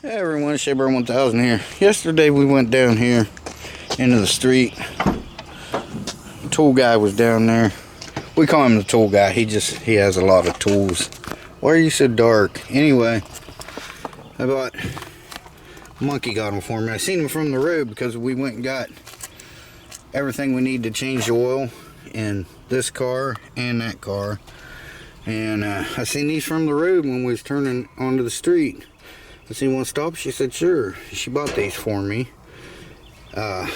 Hey everyone, Chevy 1000 here. Yesterday we went down here into the street. The tool guy was down there. We call him the tool guy. He has a lot of tools. Why are you so dark? Anyway, I bought Monkey got them for me. I seen them from the road because we went and got everything we need to change the oil in this car and that car. And I seen these from the road when we was turning onto the street. I said, "You want to stop?" She said, "Sure." She bought these for me. They're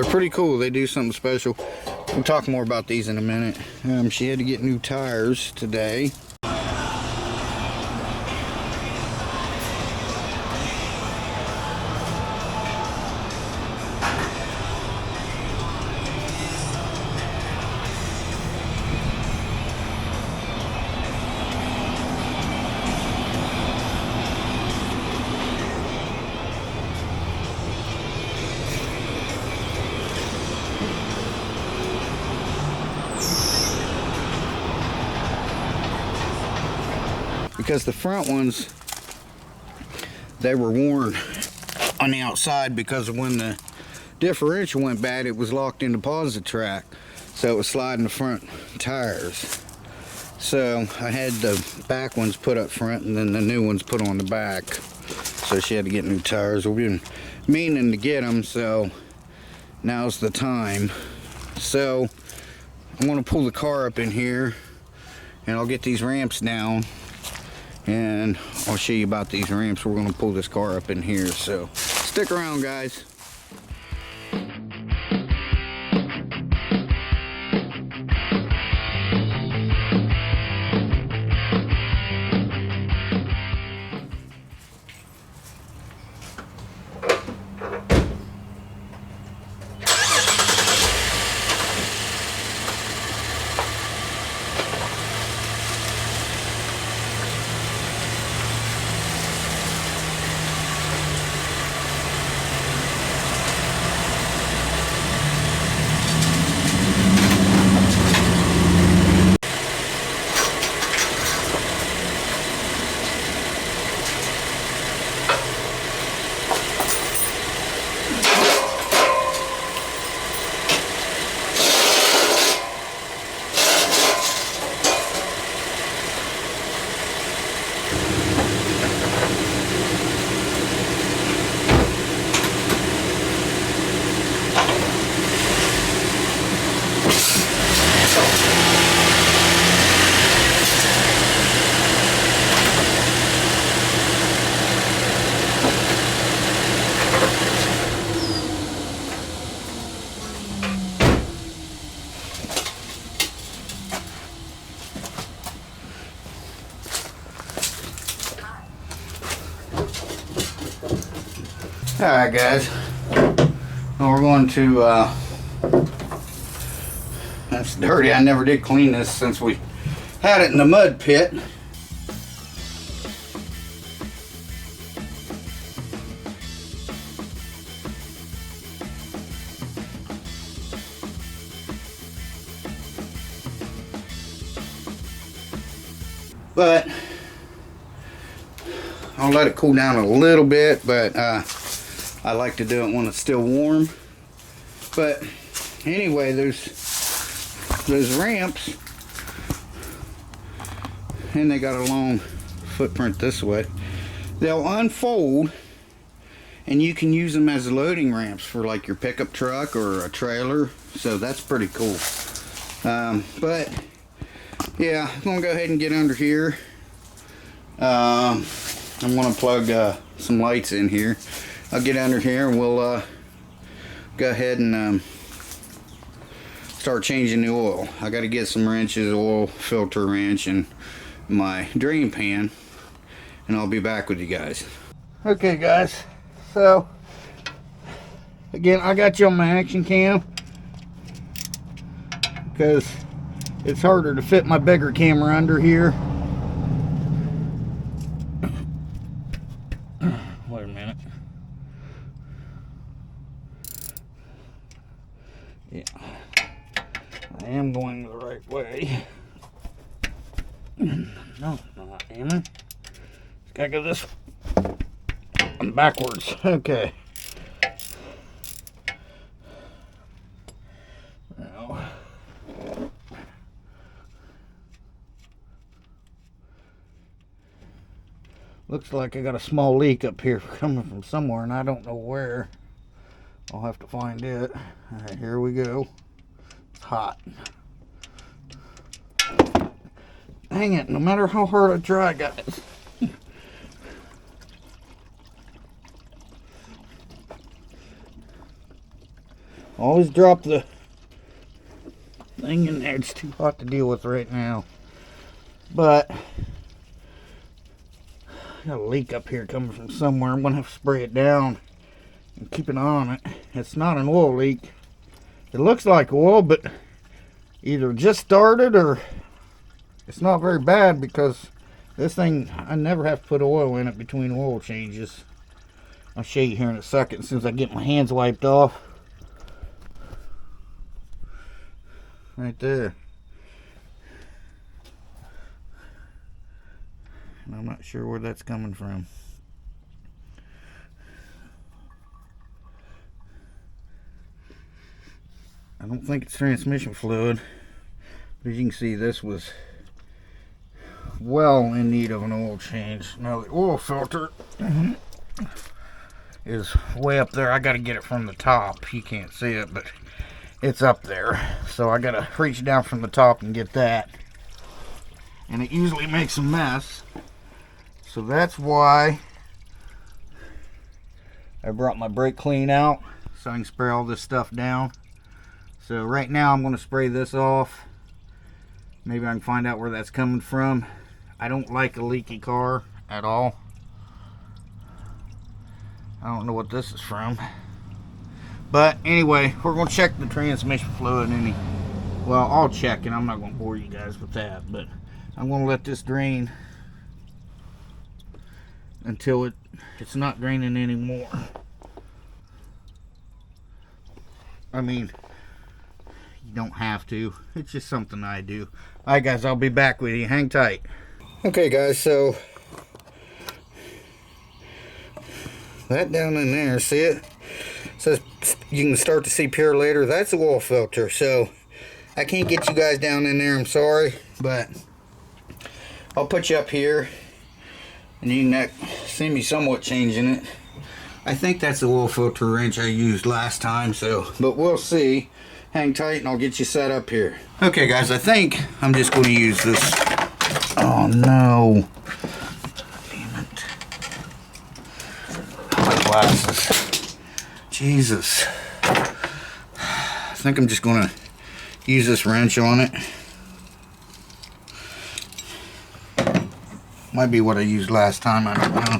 pretty cool. They do something special. We'll talk more about these in a minute. She had to get new tires today. Because the front ones, they were worn on the outside because when the differential went bad, it was locked in the positive track, so it was sliding the front tires. So I had the back ones put up front and then the new ones put on the back. So she had to get new tires. We've been meaning to get them, so now's the time. So I'm going to pull the car up in here and I'll get these ramps down. And I'll show you about these ramps. We're going to pull this car up in here, so stick around, guys. Alright guys, now we're going to, that's dirty. I never did clean this since we had it in the mud pit. But I'll let it cool down a little bit, but I like to do it when it's still warm. But anyway, those ramps, and they got a long footprint this way. They'll unfold and you can use them as loading ramps for like your pickup truck or a trailer, so that's pretty cool. But yeah, I'm gonna go ahead and get under here. I'm gonna plug some lights in here. I'll get under here and we'll go ahead and start changing the oil. I got to get some wrenches, oil filter wrench, and my drain pan, and I'll be back with you guys. Okay guys, so again, I got you on my action cam because it's harder to fit my bigger camera under here. Wait a minute. Yeah, I am going the right way. No, not aiming. Gotta go this way. I'm backwards. Okay. Now, looks like I got a small leak up here coming from somewhere, and I don't know where. I'll have to find it. All right, here we go. It's hot. Dang it, no matter how hard I try, guys. Always drop the thing in there. It's too hot to deal with right now. But I got a leak up here coming from somewhere. I'm gonna have to spray it down and keep an eye on it. It's not an oil leak. It looks like oil, but either just started or it's not very bad, because this thing, I never have to put oil in it between oil changes. I'll show you here in a second as soon as I get my hands wiped off. Right there. And I'm not sure where that's coming from. I don't think it's transmission fluid, but as you can see, this was well in need of an oil change. Now the oil filter is way up there. I got to get it from the top. You can't see it, but it's up there. So I got to reach down from the top and get that. And it usually makes a mess. So that's why I brought my brake clean out, so I can spray all this stuff down. So right now I'm going to spray this off. Maybe I can find out where that's coming from. I don't like a leaky car at all. I don't know what this is from. But anyway, we're going to check the transmission fluid. Well, I'll check, and I'm not going to bore you guys with that. But I'm going to let this drain until it's not draining anymore. I mean, you don't have to. It's just something I do. Alright guys, I'll be back with you. Hang tight. Okay guys, so that down in there, see it? Says you can start to see pure later. That's the oil filter. So I can't get you guys down in there, I'm sorry, but I'll put you up here and you can see me somewhat changing it. I think that's the oil filter wrench I used last time, so, but we'll see. Hang tight and I'll get you set up here. Okay guys, I think I'm just going to use this. Oh no. Damn it. My glasses. Jesus. I think I'm just going to use this wrench on it. Might be what I used last time, I don't know.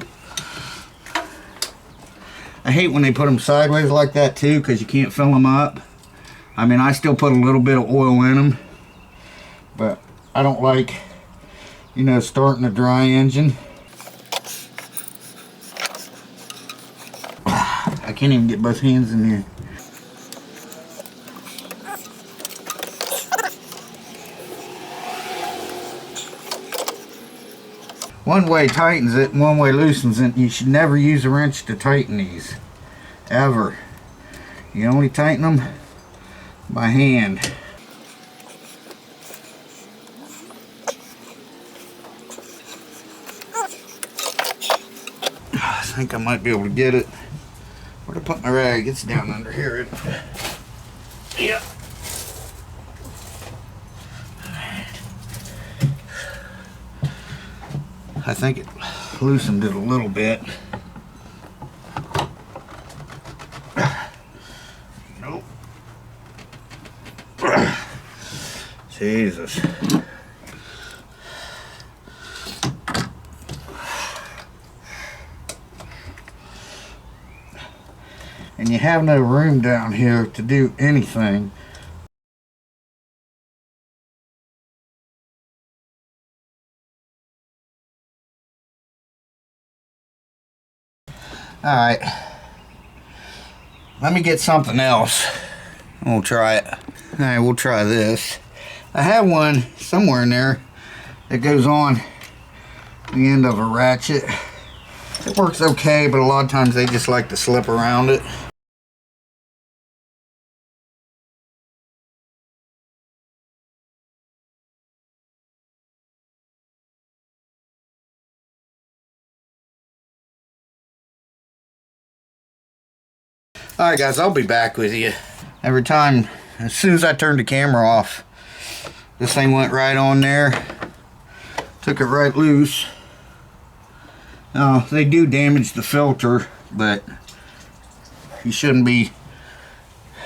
I hate when they put them sideways like that too, because you can't fill them up. I mean, I still put a little bit of oil in them, but I don't like, you know, starting a dry engine. I can't even get both hands in here. One way tightens it and one way loosens it. You should never use a wrench to tighten these, ever. You only tighten them by hand. I think I might be able to get it. Where'd I put my rag? It's down under here. Yeah. I think it loosened it a little bit. Nope. Jesus. And you have no room down here to do anything. Alright, let me get something else. We'll try it. Alright, we'll try this. I have one somewhere in there that goes on the end of a ratchet. It works okay, but a lot of times they just like to slip around it. Alright guys, I'll be back with you. Every time, as soon as I turned the camera off, this thing went right on there. Took it right loose. Now, they do damage the filter, but you shouldn't be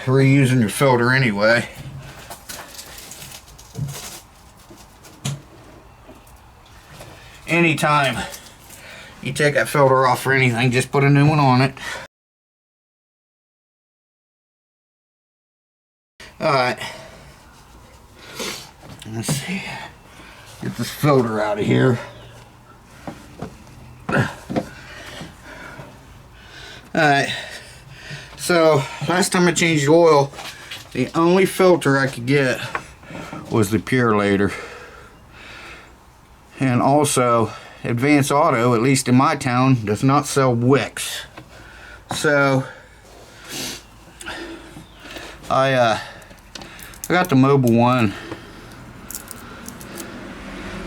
reusing your filter anyway. Anytime you take that filter off for anything, just put a new one on it. Alright, let's see, get this filter out of here. Alright, so last time I changed the oil, the only filter I could get was the Purelator. And also, Advance Auto, at least in my town, does not sell wicks. So, I got the Mobile one.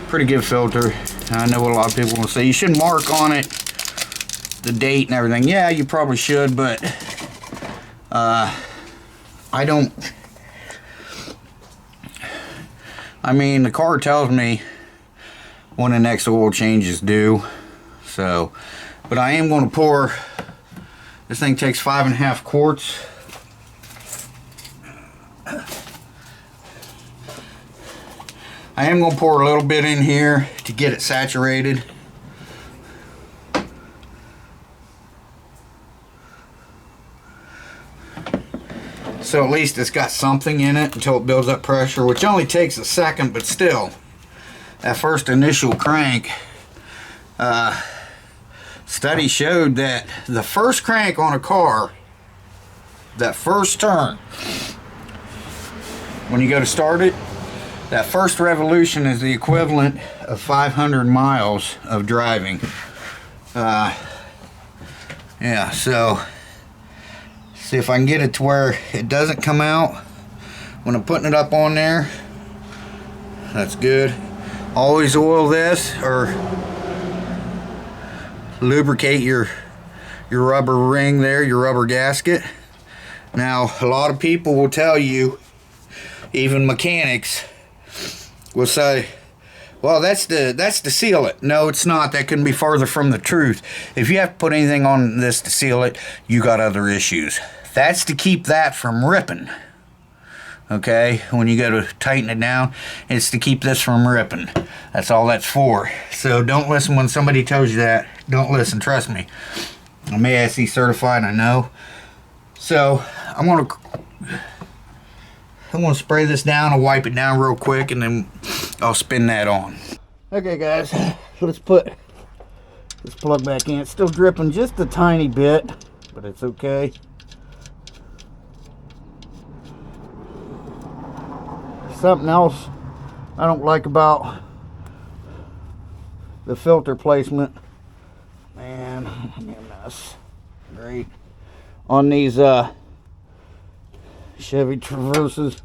Pretty good filter. I know what a lot of people will say. You should mark on it the date and everything. Yeah, you probably should, but I don't. I mean, the car tells me when the next oil change is due. So, but I am going to pour. This thing takes 5.5 quarts. I am going to pour a little bit in here to get it saturated. So at least it's got something in it until it builds up pressure, which only takes a second, but still, that first initial crank, study showed that the first crank on a car, that first turn, when you go to start it, that first revolution is the equivalent of 500 miles of driving. Yeah, so see if I can get it to where it doesn't come out when I'm putting it up on there. That's good. Always oil this or lubricate your rubber ring there, your rubber gasket. Now, a lot of people will tell you, even mechanics will say, well, that's the sealant. No, it's not. That couldn't be farther from the truth. If you have to put anything on this to seal it, you got other issues. That's to keep that from ripping. Okay, when you go to tighten it down, it's to keep this from ripping. That's all that's for. So don't listen when somebody tells you that. Don't listen, trust me. I'm ASE certified, I know. So I'm gonna spray this down and wipe it down real quick, and then I'll spin that on. Okay guys, let's put this plug back in. It's still dripping just a tiny bit, but it's okay. Something else I don't like about the filter placement, man, a mess. Great. On these Chevy Traverses,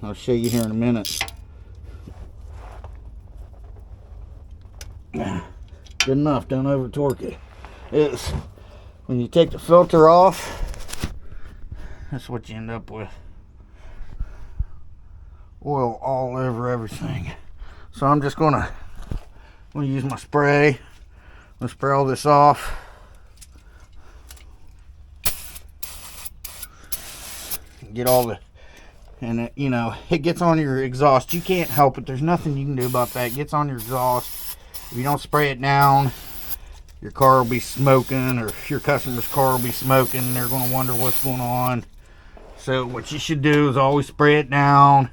I'll show you here in a minute. Good enough, don't over torque it. It's when you take the filter off, that's what you end up with. Oil all over everything. So I'm just gonna use my spray. Let's spray all this off. Get all the, and it, you know, it gets on your exhaust. You can't help it. There's nothing you can do about that. It gets on your exhaust. If you don't spray it down, your car will be smoking, or your customer's car will be smoking, and they're going to wonder what's going on. So what you should do is always spray it down,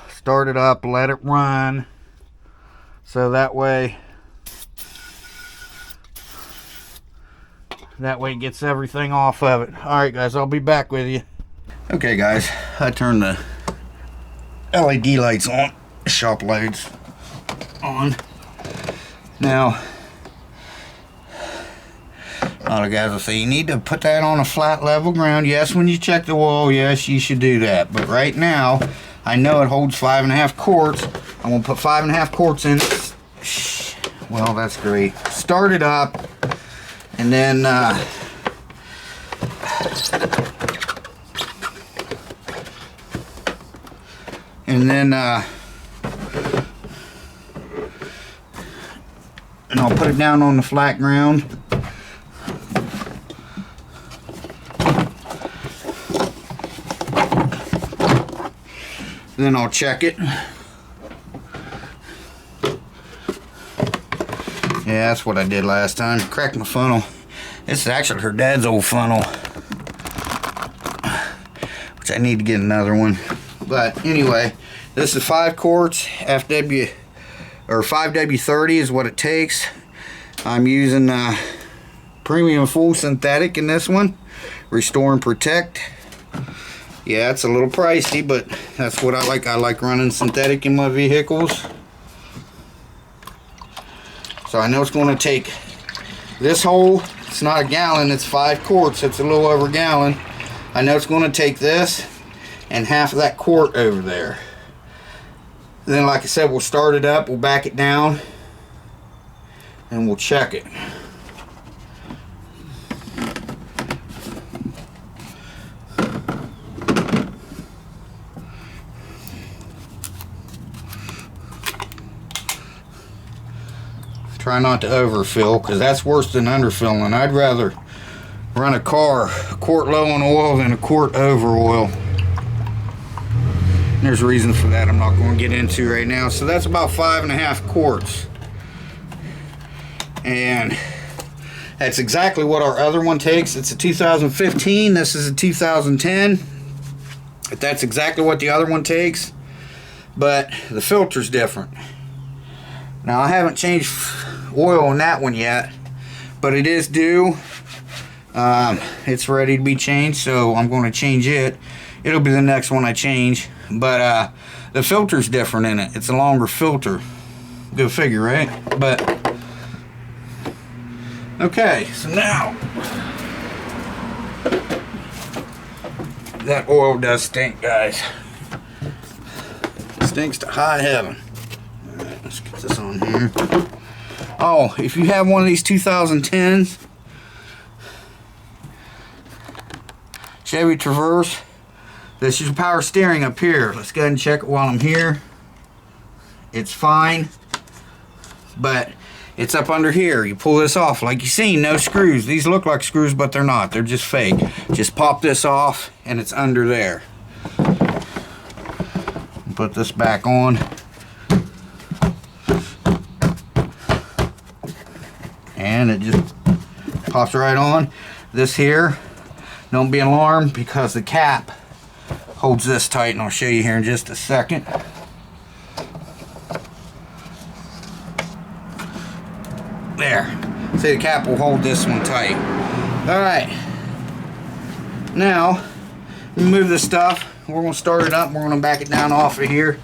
start it up, let it run, so that way it gets everything off of it. All right guys, I'll be back with you. Okay guys, I turned the LED lights on, shop lights on. Now, a lot of guys will say you need to put that on a flat level ground. Yes, when you check the oil, yes, you should do that. But right now, I know it holds 5.5 quarts. I'm gonna put 5.5 quarts in it. Well, that's great. Start it up, and then and I'll put it down on the flat ground. Then I'll check it. Yeah, that's what I did last time. Cracked my funnel. This is actually her dad's old funnel, which I need to get another one. But anyway, this is 5 quarts FW, or 5W30 is what it takes. I'm using premium full synthetic in this one. Restore and protect. Yeah, it's a little pricey, but that's what I like. I like running synthetic in my vehicles. So I know it's going to take this whole, it's not a gallon, it's 5 quarts. It's a little over a gallon. I know it's going to take this and half of that quart over there. Then, like I said, we'll start it up, we'll back it down, and we'll check it. Try not to overfill, because that's worse than underfilling. I'd rather run a car a quart low on oil than a quart over oil. There's a reason for that I'm not going to get into right now. So that's about 5.5 quarts. And that's exactly what our other one takes. It's a 2015. This is a 2010. But that's exactly what the other one takes. But the filter's different. Now, I haven't changed oil on that one yet, but it is due. It's ready to be changed, so I'm going to change it. It'll be the next one I change. But the filter's different in it. It's a longer filter. Go figure, right? But okay, so now that oil does stink, guys. It stinks to high heaven. All right, let's get this on here. Oh, if you have one of these 2010s Chevy Traverse, this is your power steering up here. Let's go ahead and check it while I'm here. It's fine, but it's up under here. You pull this off, like you see, no screws. These look like screws, but they're not. They're just fake. Just pop this off, and it's under there. Put this back on. And it just pops right on. This here, don't be alarmed, because the cap holds this tight, and I'll show you here in just a second. There. See, the cap will hold this one tight. Alright. Now, remove this stuff. We're going to start it up. We're going to back it down off of here.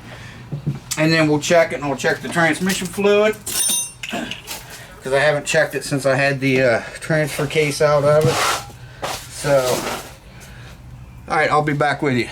And then we'll check it, and we'll check the transmission fluid. Because I haven't checked it since I had the transfer case out of it. So, alright, I'll be back with you.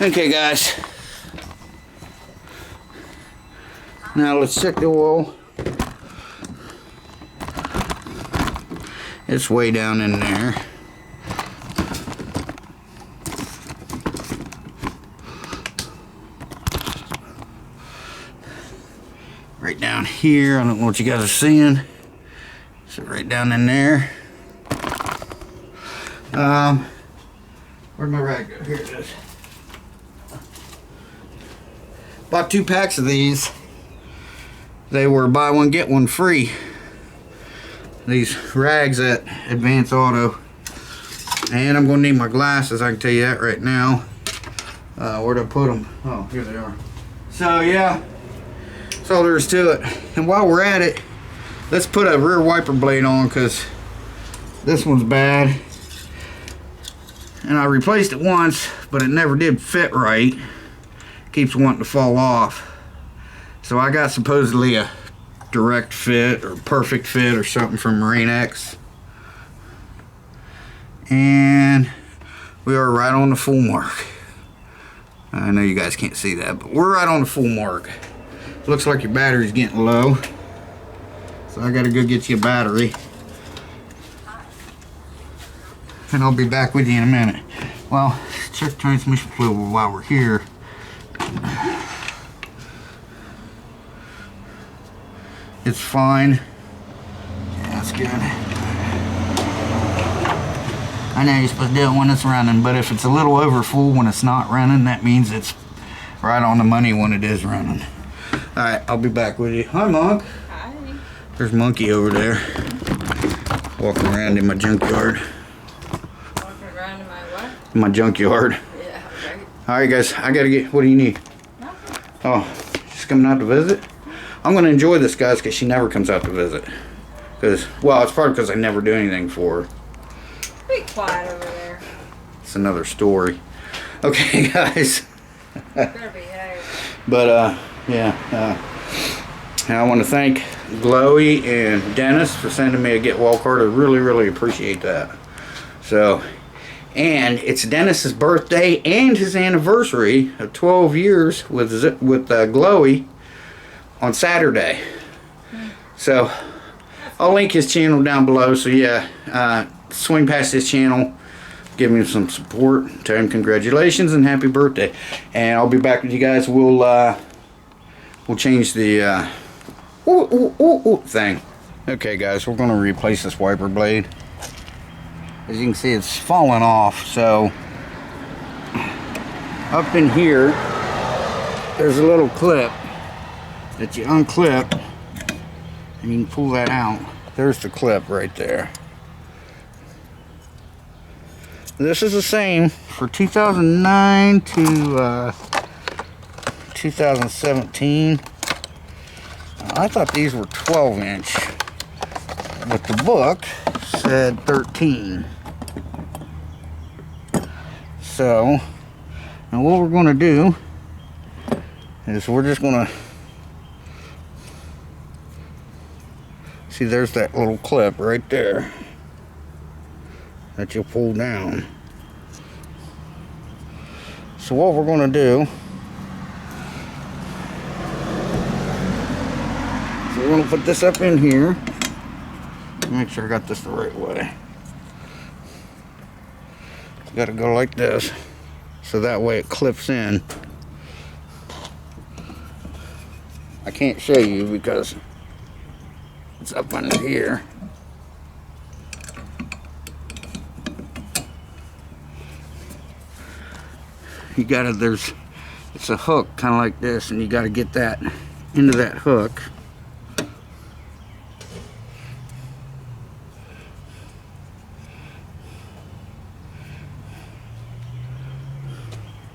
Okay, guys, now let's check the oil. It's way down in there. right down here. I don't know what you guys are seeing. So right down in there. Where'd my rag go? Here it is. Bought 2 packs of these. They were buy one get one free. These rags at Advance Auto. And I'm gonna need my glasses, I can tell you that right now. Where'd I put them? Oh, here they are. So yeah, that's all there is to it. And while we're at it, let's put a rear wiper blade on, because this one's bad. And I replaced it once, but it never did fit right. Keeps wanting to fall off. So I got supposedly a direct fit or perfect fit or something from Marine X. And we are right on the full mark. I know you guys can't see that, but we're right on the full mark. Looks like your battery's getting low. So I gotta go get you a battery. And I'll be back with you in a minute. Well, check transmission fluid while we're here. It's fine. Yeah, that's good. I know you're supposed to do it when it's running, but if it's a little over full when it's not running, that means it's right on the money when it is running. Alright, I'll be back with you. Hi, Monk. Hi. There's Monkey over there. Walking around in my junkyard. Walking around in my what? In my junkyard. Yeah, right. Alright, guys, I gotta get. What do you need? Nothing. Oh, she's coming out to visit? I'm gonna enjoy this, guys, because she never comes out to visit. Because, well, it's probably because I never do anything for her. Be quiet over there. It's another story. Okay, guys. Better behave. But, yeah. I want to thank Glowy and Dennis for sending me a get well card. I really, really appreciate that. So, and it's Dennis's birthday and his anniversary of 12 years with Glowy on Saturday. So, I'll link his channel down below. So, yeah, swing past his channel, give him some support, tell him congratulations and happy birthday. And I'll be back with you guys. We'll change the thing. Okay, guys, we're going to replace this wiper blade. As you can see, it's fallen off. So up in here, there's a little clip that you unclip, and you can pull that out. There's the clip right there. This is the same for 2009 to 2017. I thought these were 12-inch, but the book said 13. So, now what we're going to do is we're just going to see, there's that little clip right there that you'll pull down. So what we're going to do, so we're going to put this up in here. Make sure I got this the right way. It's got to go like this, so that way it clips in. I can't show you because it's up under here. You gotta, it's a hook kind of like this, and you gotta get that into that hook.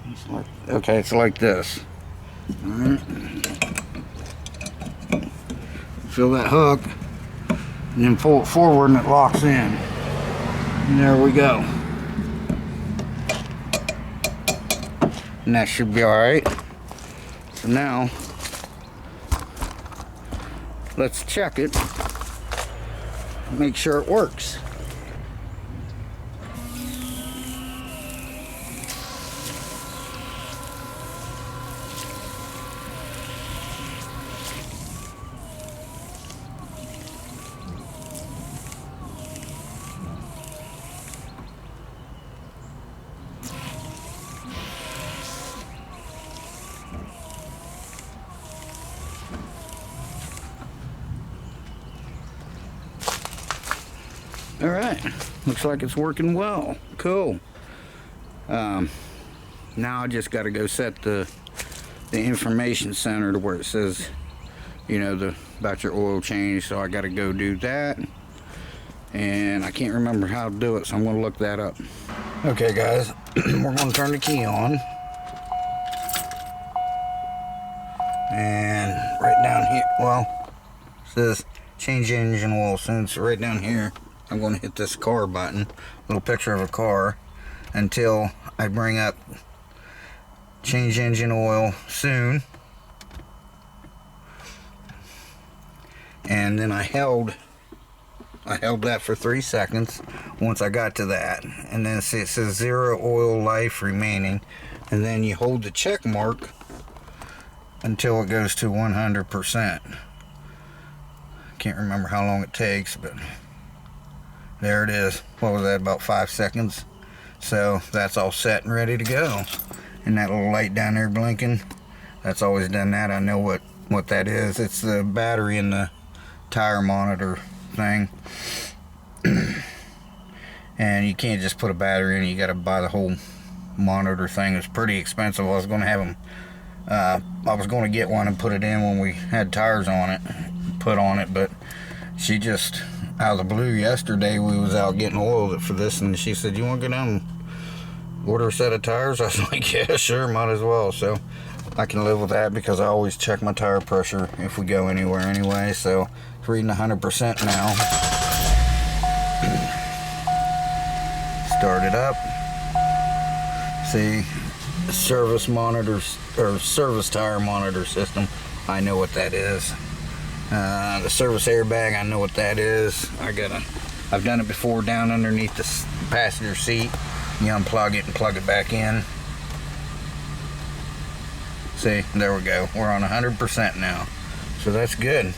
It's like, okay, it's like this. All right. Feel that hook, and then pull it forward, and it locks in. And there we go. And that should be alright. So now, let's check it. Make sure it works. All right, looks like it's working well. Cool. Now I just got to go set the information center to where it says, you know, about your oil change. So I got to go do that, and I can't remember how to do it, so I'm going to look that up. Okay, guys, we're going to turn the key on, and right down here, well, it says change engine oil. Since right down here, I'm going to hit this car button, little picture of a car, until I bring up change engine oil soon. And then I held that for 3 seconds once I got to that, and then see, it says 0 oil life remaining, and then you hold the check mark until it goes to 100%. Can't remember how long it takes, but there it is. What was that, about 5 seconds? So that's all set and ready to go. And that little light down there blinking, that's always done that. I know what that is. It's the battery in the tire monitor thing. And you can't just put a battery in, you got to buy the whole monitor thing. It's pretty expensive. I was going to have them, I was going to get one and put it in when we had tires on it, put on it, but she just, out of the blue yesterday, we was out getting oil for this, and she said, you want to go down and order a set of tires? I was like, yeah, sure, might as well. So I can live with that, because I always check my tire pressure if we go anywhere anyway. So it's reading 100% now. Start it up. See, service monitors, or service tire monitor system, I know what that is. The service airbag, I know what that is. I've done it before down underneath the passenger seat. You unplug it and plug it back in. See, there we go. We're on 100% now. So that's good.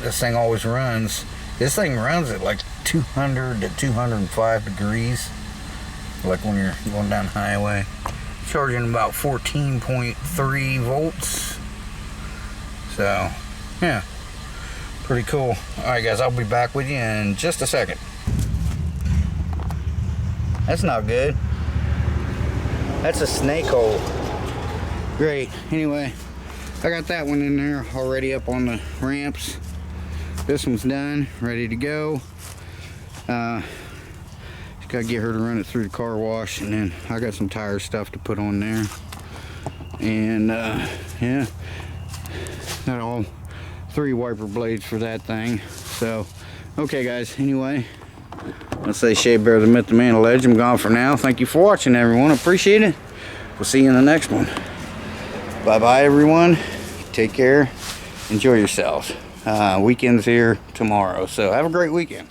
This thing always runs. This thing runs at like 200 to 205 degrees. Like when you're going down the highway. Charging about 14.3 volts. So, yeah. Pretty cool. Alright guys, I'll be back with you in just a second. That's not good. That's a snake hole. Great. Anyway, I got that one in there already up on the ramps. This one's done, ready to go. Just gotta get her to run it through the car wash, and then I got some tire stuff to put on there. And yeah, got all 3 wiper blades for that thing. So, okay guys, anyway, let's say Shea Bear the Myth, the Man, the Legend. I'm gone for now. Thank you for watching, everyone. Appreciate it. We'll see you in the next one. Bye-bye, everyone. Take care. Enjoy yourselves. Weekend's here tomorrow, so have a great weekend.